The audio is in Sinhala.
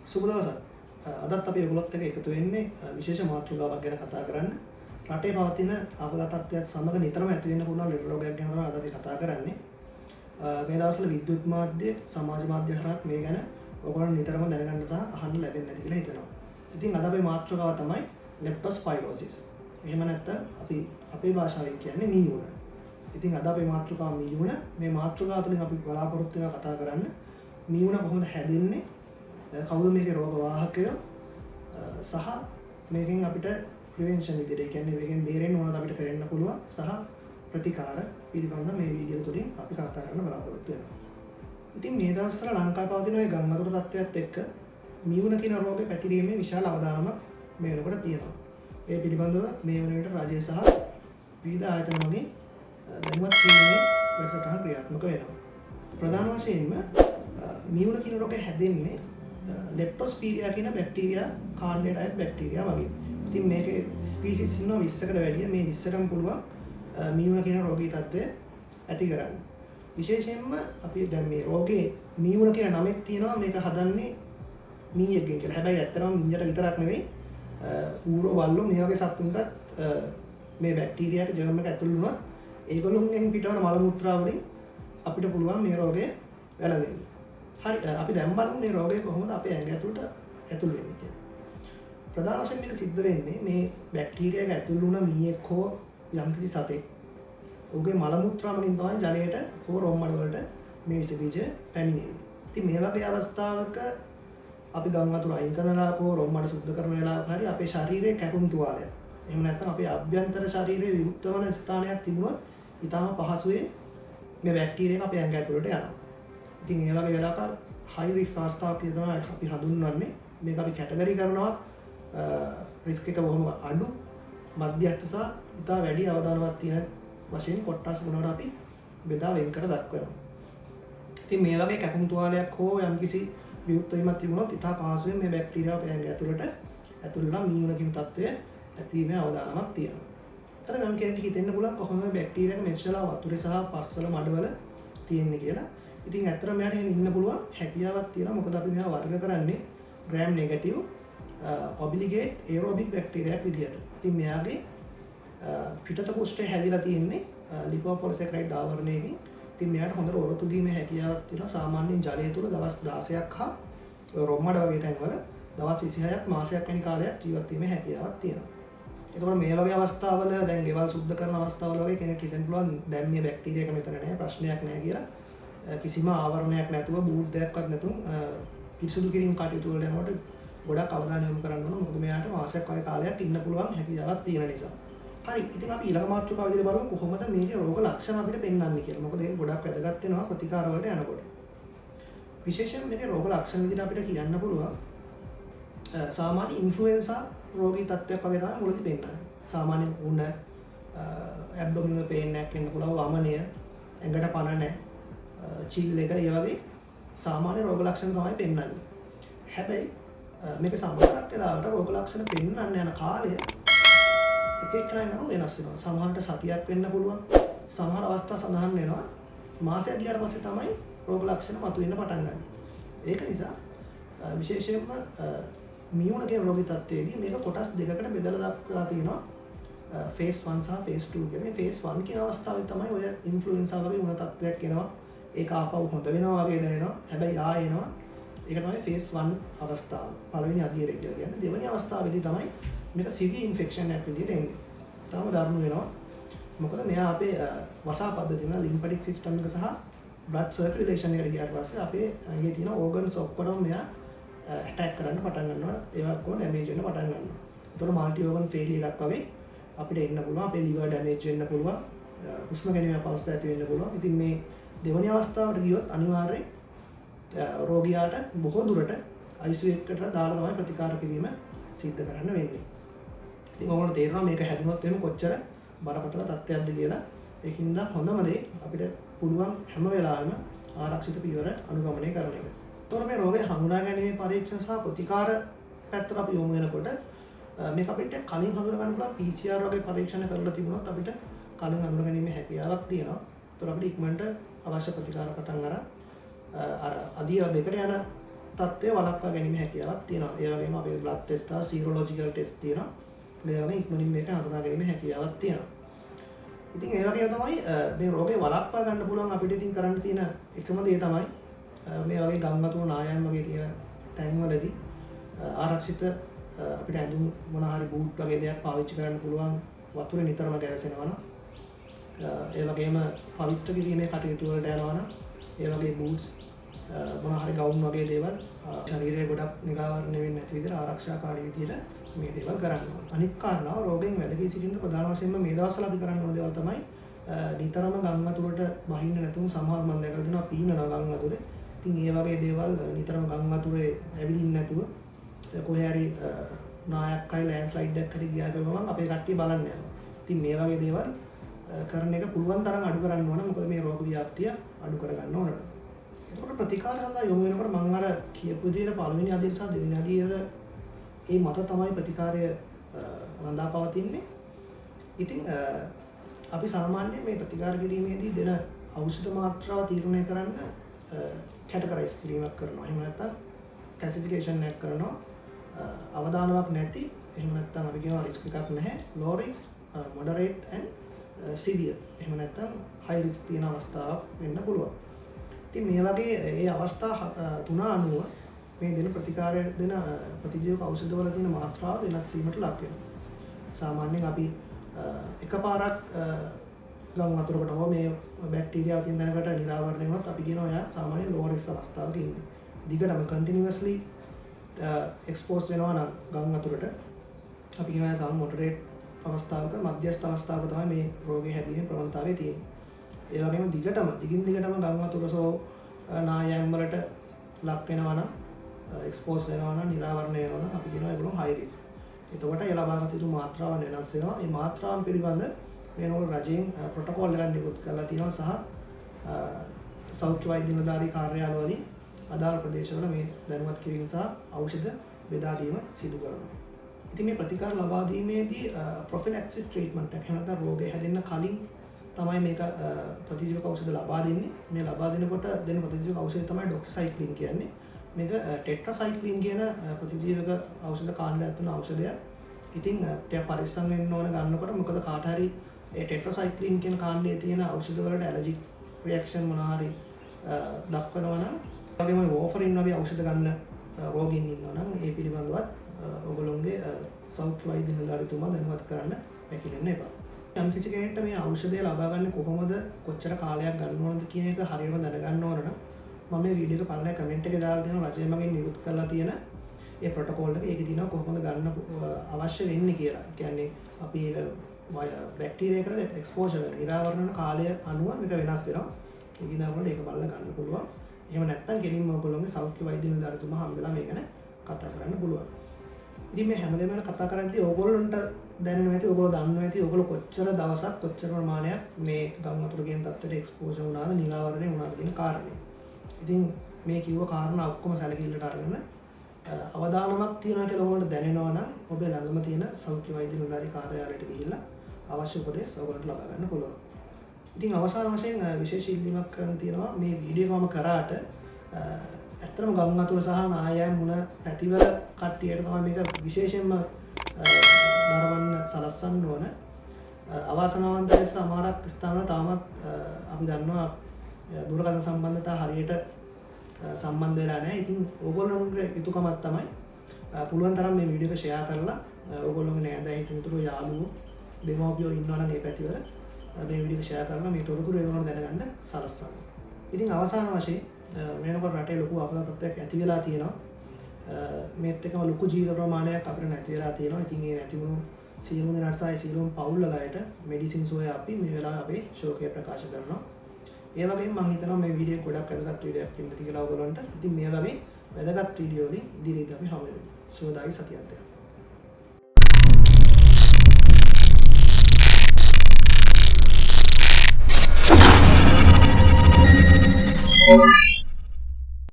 සුබ දවසක්. අදත් අපි ඔයගොල්ලොත් එක්ක එකතු වෙන්නේ විශේෂ මාතෘකාවක් ගැන කතා කරන්න. රටේ පවතින ආපදා තත්ත්වයක් සමග නිතරම ඇති වෙන්න පුළුවන් ලෙඩ රෝගයක් ගැන තමයි අද අපි කතා කරන්නේ. මේ දවස්වල විද්‍යුත් මාධ්‍ය, සමාජ මාධ්‍ය හරහා මේ ගැන ඔයගොල්ලන් නිතරම දැනගන්න සහ අහන්න ලැබෙන්නේ නැති කියලා හිතනවා. ඉතින් අද අපේ මාතෘකාව තමයි leptospirosis. එහෙම නැත්නම් අපි අපේ භාෂාවෙන් කියන්නේ මීයුණ. ඉතින් අද අපේ මාතෘකාව මීයුණ. මේ මාතෘකාව තුළින් අපි බලාපොරොත්තු වෙනවා කතා කරන්න මීයුණ කොහොමද හැදෙන්නේ, කවුද මේකේ රෝග වාහකයෝ සහ මේකෙන් අපිට ප්‍රිවෙන්ෂන් විදිහට ඒ කියන්නේ මේකෙන් බේරෙන්න ඕනද අපිට කරන්න පුළුවන් සහ ප්‍රතිකාර පිළිබඳව මේ වීඩියෝ තුළින් අපි කතා කරන්න බලාපොරොත්තු වෙනවා. ඉතින් මේ දවස්වල ලංකාවේ පවතින මේ ගම් වතුර තත්ත්වයත් එක්ක මීයුණ කියන රෝගේ පැතිරීමේ විශාල අවදානමක් මේ වෙනකොට තියෙනවා. ඒ පිළිබඳව මේ වන විට රජය සහ විවිධ ආයතන මගින් දැනුවත් කිරීමේ වැඩසටහන් ක්‍රියාත්මක වෙනවා. ප්‍රධාන වශයෙන්ම මීයුණ කියන රෝගය හැදෙන්නේ ලෙප්ටොස්පීරියා කියන බැක්ටීරියා කාණ්ඩයට අයත් බැක්ටීරියා වගේ. ඉතින් මේකේ ස්පීෂිස් ඉන්නවා 20කට වැඩිය. මේ 20ටම පුළුවන් මීයුණ කියන රෝගී තත්ත්වය ඇති කරන්න. විශේෂයෙන්ම අපි දැන් මේ රෝගේ මීයුණ කියන නමෙත් තියෙනවා මේක හදන්නේ මීයෙක්ගෙන් කියලා. හැබැයි ඇත්තටම මීයට විතරක් නෙවෙයි ඌරෝ වල්ලෝ මේ වගේ සත්තුන්ටත් මේ බැක්ටීරියාක ජර්ම් එක ඇතුළු වුණොත් ඒගොල්ලොන්ගෙන් පිටවන මල මුත්‍රා වලින් අපිට පුළුවන් මේ රෝගය වැළඳෙන්න. හරි, අපි දැන් බලමු මේ රෝගය කොහොමද අපේ ඇඟ ඇතුළට ඇතුල් වෙන්නේ කියලා. ප්‍රධාන වශයෙන් මේක සිද්ධ වෙන්නේ මේ බැක්ටීරියාක ඇතුළු වුණ මීයෙක් හෝ යම්කිසි සතෙක් ඔහුගේ මල මුත්‍රා වලින් තමයි ජලයට හෝ රොම්මඩ වලට මේ විස බීජ පැමිණෙන්නේ. ඉතින් මේ වගේ අවස්ථාවක අපි ගම් වතුර අයින් කරනලා හෝ රොම්මඩ සුද්ධ කරන වෙලාවක හරි අපේ ශරීරයේ කැපුම් තුවාලයක්. එහෙම නැත්නම් අපේ අභ්‍යන්තර ශරීරයේ විවුර්ත වන ස්ථානයක් තිබුණොත් ඊටම පහසුවෙන් මේ බැක්ටීරියාව අපේ ඇඟ ඇතුළට යනවා. ඉතින් ඒ වගේ වෙලාවක හයි රිස්ක් අවස්ථාවක් තමයි අපි හඳුන්වන්නේ. මේක අපි කැටගරි කරනවා රිස්ක් එක බොහොම අඩු, මධ්‍යස්ථ සහ ඉතා වැඩි අවදානමක් තියෙන වශයෙන් කොටස් ගුණවල අපි බෙදා වෙන් කර දක්වනවා. ඉතින් මේ වගේ කැපුම් තුවාලයක් හෝ යම්කිසි විවුර්ත වීමක් තිබුණොත් ඉතා පහසුවෙන් මේ බැක්ටීරියාව අපේ ඇඟ ඇතුළට ඇතුළලා මීයුණ කියන තත්ත්වය ඇතිවීමේ අවදානමක් තියෙනවා. අතන නම් කෙනෙක්ට හිතෙන්න පුළුවන් කොහොමද බැක්ටීරියාක මෙච්චර වතුරේ සහ පස්වල මඩවල තියෙන්නේ කියලා. ඉතින් ඇත්තටම මෙයාට එහෙම ඉන්න පුළුවන් හැකියාවක් තියෙනවා. මොකද අපි මෙයා වර්ග කරන්නේ ග්‍රෑම් නෙගටිව් ඔබ්ලිගේට් ඒරෝබික් බැක්ටීරියාක් විදියට. ඉතින් මෙයාගේ පිටත කුෂ්ඨය හැදිලා තියෙන්නේ ලිපෝපොලිසැකරයිඩ් ආවරණයකින්. ඉතින් මෙයාට හොඳට ඔරොත්තු දීමේ හැකියාවක් තියෙනවා. සාමාන්‍යයෙන් ජලය තුල දවස් 16ක් හා රොම්මඩ වගේ තැන්වල දවස් 26ක් මාසයක් වැනි කාලයක් ජීවත් වීමේ හැකියාවක් තියෙනවා. ඒකෝර මේ වගේ අවස්ථාවල දැන් ගෙවල් සුද්ධ කරන අවස්ථාවල වගේ කෙනෙක් හිතන්න පුළුවන් දැන් මේ බැක්ටීරියාක මෙතන නැහැ, ප්‍රශ්නයක් නැහැ කියලා. කිසිම ආවරණයක් නැතුව බූට්දයක්වත් නැතුව පිරිසුදු කිරීම කටයුතු වලට යනකොට ගොඩක් අවධානය යොමු කරන්න ඕන. මොකද මෙයාට මාසයක් වගේ කාලයක් ඉන්න පුළුවන් හැකියාවක් තියෙන නිසා. හරි, ඉතින් අපි ඊළඟ මාතෘකාව විදිහට බලමු කොහොමද මේකේ රෝග ලක්ෂණ අපිට පෙන්වන්නේ කියලා. මොකද ඒක ගොඩක් වැදගත් වෙනවා ප්‍රතිකාර වලට යනකොට. විශේෂයෙන් මේකේ රෝග ලක්ෂණ විදිහට අපිට කියන්න පුළුවන් සාමාන්‍ය ඉන්ෆ්ලුවෙන්සා රෝගී තත්ත්වයක් වගේ තමයි මුලදී පෙන්වන්නේ. සාමාන්‍ය උණ, ඇබ්ඩොමිනල් පේන් එකක් එන්න පුළුවන්, වමනය, ඇඟට පණ නැහැ, චිල් එක, ඒ වගේ සාමාන්‍ය රෝග ලක්ෂණ තමයි පෙන්වන්නේ. හැබැයි මේක සමහරක් වෙලාවට රෝග ලක්ෂණ පෙන්වන්න යන කාලය එක එකනම වෙනස් වෙනවා. සමහරට සතියක් වෙන්න පුළුවන්. සමහර අවස්ථා සඳහන් වෙනවා මාසයක් ගියාට පස්සේ තමයි රෝග ලක්ෂණ මතුවෙන්න පටන් ගන්න. ඒක නිසා විශේෂයෙන්ම මීයුණ කියන රෝගී තත්ත්වයේදී මේක කොටස් දෙකකට බෙදලා දක්වලා තියෙනවා. ෆේස් 1 සහ ෆේස් 2 කියන්නේ. ෆේස් 1 කියන අවස්ථාවේ තමයි ඔය ඉන්ෆ්ලුවෙන්සා වගේ වුණ තත්ත්වයක් එනවා. ඒක ආපහු හොඳ වෙනවා වගේ දැනෙනවා. හැබැයි ආයෙ එනවා. ඒක තමයි ෆේස් 1 අවස්ථාව. පළවෙනි අධීරය කියලා කියන්නේ. දෙවෙනි අවස්ථාවේදී තමයි මේක සිවියර් ඉන්ෆෙක්ෂන් එකක් විදිහට එන්නේ. තාම දරුණු වෙනවා. මොකද මෙයා අපේ වසා පද්ධතිය වල ලිම්ෆැටික් සිස්ටම් එක සහ බ්ලඩ් සර්කියුලේෂන් එකට ගියාට පස්සේ අපේ ඇඟේ තියෙන ඕගන්ස් ඔක්කොම මෙයා ඇටැක් කරන්න පටන් ගන්නවා. ඒවා ඔක්කොම ඩැමේජ් වෙන්න පටන් ගන්නවා. ඒතකොට මල්ටි ඕගන් ෆේලියර් එකක් වගේ අපිට එන්න පුළුවන්. අපේ liver damage වෙන්න පුළුවන්. හුස්ම ගැනීම අපහසුතාව ඇති වෙන්න පුළුවන්. ඉතින් මේ දෙවෙනි අවස්ථාවට ගියොත් අනිවාර්යයෙන් රෝගියාට බොහෝ දුරට ICU එකකට දාලා තමයි ප්‍රතිකාර කිරීම සිද්ධ කරන්න වෙන්නේ. ඉතින් ඔයගොල්ලෝ තේරෙනවා මේක හැදුනොත් එහෙම කොච්චර බරපතල තත්ත්වයක්ද කියලා. ඒකින්ද හොඳම දේ අපිට පුළුවන් හැම වෙලාවෙම ආරක්ෂිත පියවර අනුගමනය කරන එක. ඒතකොට මේ රෝගය හඳුනා ගැනීමේ පරීක්ෂණ සහ ප්‍රතිකාර පැත්තට අපි යොමු වෙනකොට මේක අපිට කලින් හඳුනා ගන්න පුළුවන් PCR වගේ පරීක්ෂණ කරලා තිබුණොත් අපිට කලින් හඳුනා ගැනීමේ හැකියාවක් තියෙනවා. ඒතකොට අපිට ඉක්මනට අවශ්‍ය ප්‍රතිකාර පටන් අර අධීර දෙකට යන තත්ත්වය වළක්වා ගැනීම හැකියාවක් තියෙනවා. ඒ වගේම අපේ බ්ලඩ් ටෙස්ට් හා සීරොලොජිකල් ටෙස්ට් තියෙනවා. මේ වගේ ඉක්මනින් මේක හඳුනා ගැනීම හැකියාවක් තියෙනවා. ඉතින් ඒ වගේ තමයි මේ රෝගේ වළක්වා ගන්න පුළුවන් අපිට ඉතින් කරන්න තියෙන එකම දේ තමයි මේ වගේ ගම්මතුරු නායම් වගේ තියෙන තැන්වලදී ආරක්ෂිත අපිට ඇඳුම් මොන හරි බූට් වගේ දෙයක් පාවිච්චි කරන්න පුළුවන් වතුරේ නිතරම ගැවසෙනවා නම් ඒ වගේම පවිත්‍ර කිරීමේ කටයුතු වලට යනවා නම් ඒ වගේ බූට්ස් මොන හරි ගවුම් වගේ දේවල් ශරීරය ගොඩක් නිරාවරණය වෙන්නේ නැති විදිහට ආරක්ෂාකාරී විදිහට මේ දේවල් කරන්න ඕන. අනිත් කාරණාව රෝගයෙන් වැළකී සිටින්න ප්‍රධාන වශයෙන්ම මේ දවස්වල අපි කරන්න ඕන දේවල් තමයි නිතරම ගම් වතුරට බහින්න නැතුව සමහර මම දැකලා දෙනවා පීනනවා ගම් වතුරේ. ඉතින් ඒ වගේ දේවල් නිතරම ගම් වතුරේ ඇවිදින්න නැතුව කොහේ හරි නායක් හරි ලෑන්ඩ් ස්ලයිඩ් එකක් හරි ගියා ගමන් අපේ කට්ටිය බලන්න යනවා. ඉතින් මේ වගේ දේවල් කරන එක පුළුවන් තරම් අඩු කරන්න ඕන. මොකද මේ රෝග ව්‍යාප්තිය අඩු කරගන්න ඕන. එතකොට ප්‍රතිකාර සඳහා යොමු වෙනකොට මම අර කියපු විදිහට පළවෙනි අදියර සහ දෙවෙනි අදියර ඒ මත තමයි ප්‍රතිකාරය රඳා පවතින්නේ. ඉතින් අපි සාමාන්‍යයෙන් මේ ප්‍රතිකාර කිරීමේදී දෙන ඖෂධ මාත්‍රාව තීරණය කරන්න කැටගරයිස් කිරීමක් කරනවා. එහෙම නැත්නම් ක්ලාසිෆිකේෂන් එකක් කරනවා. අවදානමක් නැති එහෙම නැත්නම් අපි කියනවා රිස්ක් එකක් නැහැ. low risk, moderate and severe. එහෙම නැත්නම් high risk තියෙන අවස්ථාවක් වෙන්න පුළුවන්. ඉතින් මේ වගේ ඒ අවස්ථා තුන අනුව මේ දෙන ප්‍රතිකාරය දෙන ප්‍රතිජීවක ඖෂධවල තියෙන මාත්‍රාව වෙනස් වීමට ලක් වෙනවා. සාමාන්‍යයෙන් අපි එකපාරක් ගම් වතුරකට හෝ මේ බැක්ටීරියාව තියෙන දැනකට නිරාවරණය වුණොත් අපි කියනවා එයා සාමාන්‍ය low risk අවස්ථාවක ඉන්නේ. දිගටම continuously expose වෙනවා නම් ගම් වතුරට අපි කියනවා සාමාන්‍ය moderate අවස්ථාවක මධ්‍යස්ථ අවස්ථාවක තමයි මේ රෝගේ හැදීමේ ප්‍රවණතාවය තියෙන්නේ. ඒ වගේම දිගින් දිගටම ගම් වතුර සෝ නායම් වලට ලක් වෙනවා නම් expose වෙනවා නම් නිරාවරණය වෙනවා නම් අපි කියනවා ඒගොල්ලෝ high risk. එතකොට ඒ ලබාගත යුතු මාත්‍රාවන් වෙනස් වෙනවා. මේ මාත්‍රාවන් පිළිබඳ වෙනකොට රජයෙන් ප්‍රොටෝකෝල් එකක් නිකුත් කරලා තියෙනවා සහ සෞඛ්‍ය වෛද්‍ය නිලධාරී කාර්යාලවලින් අදාළ ප්‍රදේශවල මේ දැනුවත් කිරීම සහ ඖෂධ බෙදා දීම සිදු කරනවා. ඉතින් මේ ප්‍රතිකාර ලබා දීමේදී ප්‍රොෆිලැක්සිස් ට්‍රීට්මන්ට් එක එහෙම නැත්නම් රෝගය හැදෙන්න කලින් තමයි මේක ප්‍රතිජීවක ඖෂධ ලබා දෙන්නේ. මේ ලබා දෙනකොට දෙන ප්‍රතිජීවක ඖෂධය තමයි ඩොක්සිසයික්ලින් කියන්නේ. මේක ටෙට්‍රාසයික්ලින් කියන ප්‍රතිජීවක ඖෂධ කාණ්ඩයක් තුන ඖෂධයක්. ඉතින් ටික පරිස්සම් වෙන්න ඕන ගන්නකොට මොකද කාට හරි ඒ ටෙට්‍රාසයික්ලින් කියන කාණ්ඩයේ තියෙන ඖෂධ වලට ඇලර්ජික් රියැක්ෂන් මොනවා හරි දක්වනවා නම් වගේම වෝෆරින් වගේ ඖෂධ ගන්න රෝගීන් ඉන්නවා නම් ඒ පිළිබඳවත් ඔයගොල්ලෝගේ සෞඛ්‍ය වෛද්‍ය නිලධාරීතුමා දැනුවත් කරන්න හැකියෙන්න එපා. යම් කිසි කෙනෙක්ට මේ ඖෂධය ලබා ගන්න කොහොමද කොච්චර කාලයක් ගන්න ඕනද කියන එක හරියටම දැනගන්න ඕන නම් මම මේ වීඩියෝ එක පල්ලෙහා කමෙන්ට් එකේ දාලා තියෙනවා රජය මගෙන් නිකුත් කරලා තියෙන ඒ ප්‍රොටෝකෝල් එක. ඒකේ තියෙනවා කොහොමද ගන්න අවශ්‍ය වෙන්නේ කියලා. ඒ කියන්නේ අපි ඒක බැක්ටීරියාවකට එක්ස්පෝෂර් වෙන නිරාවරණ කාලය අනුව මේක වෙනස් වෙනවා. ඒක දිනවල ඒක බලලා ගන්න පුළුවන්. එහෙම නැත්නම් කෙලින්ම ඔයගොල්ලෝගේ සෞඛ්‍ය වෛද්‍ය නිලධාරීතුමා හම්බෙලා මේක ගැන කතා කරන්න පුළුවන්. ඉතින් මේ හැමදේම ගැන කතා කරද්දී ඕගොල්ලන්ට දැනෙනවා ඇති, ඕගොල්ලෝ දන්නවා ඇති, ඕගොල්ලෝ කොච්චර දවසක් කොච්චර ප්‍රමාණයක් මේ ගම් වතුර කියන තත්ත්වයට එක්ස්පෝෂර් වුණාද, නිරාවරණය වුණාද කියන කාරණේ. ඉතින් මේ කිව්ව කාරණා ඔක්කොම සැලකිල්ලට අරගෙන අවදානමක් තියෙනවා කියලා ඔයගොල්ලන්ට දැනෙනවා නම් ඔබේ ළඟම තියෙන සෞඛ්‍ය වෛද්‍ය නිලධාරී කාර්යාලයට ගිහිල්ලා අවශ්‍ය උපදෙස් ඔයගොල්ලන්ට ලබා ගන්න පුළුවන්. ඉතින් අවසාන වශයෙන් විශේෂ ඉල්ලීමක් කරන්න තියෙනවා. මේ වීඩියෝ එකම කරාට ඇත්තටම ගම් වතුර සහ නායම් මුණ පැතිවල කට්ටියට තමයි මේක විශේෂයෙන්ම නරඹන්න සලස්වන්න ඕන. අවාසනාවන්ත ලෙස සමහරක් ස්ථානවල තාමත් අපි දන්නවා දුරකථන සම්බන්ධතා හරියට සම්බන්ධ වෙලා නැහැ. ඉතින් ඕගොල්ලෝගේ යුතුයකමක් තමයි පුළුවන් තරම් මේ වීඩියෝ එක ෂෙයා කරලා ඕගොල්ලෝගේ නෑදෑ හිතමිතුරෝ යාළුවෝ දෙමව්පියෝ ඉන්නවා නම් ඒ පැතිවල මේ වීඩියෝ එක ෂෙයා කරලා මේ තොරතුරු ඒගොල්ලන්ට දැනගන්න සලස්වන්න. ඉතින් අවසාන වශයෙන් වෙනකොට රටේ ලොකු අපහසු තත්ත්වයක් ඇති වෙලා තියෙනවා. මේත් එක්කම ලොකු ජීවිත ප්‍රමාණයක් අපිට නැති වෙලා තියෙනවා. ඉතින් ඒ නැති වුණු සියලුම දෙනාට සහ සියලුම පවුල් වලට මෙඩිසින් සෝය අපි මේ වෙලාවේ අපේ ශෝකය ප්‍රකාශ කරනවා. ඒ වගේම මම හිතනවා මේ වීඩියෝ ගොඩක් වැදගත් වීඩියෝයක් වෙන්න ඇති කියලා ඔයගොල්ලන්ට. ඉතින් මේ වගේ වැදගත් වීඩියෝ වලින් ඉදිරියට අපි හමු වෙමු. සුවදායි සතියක්. Thank you.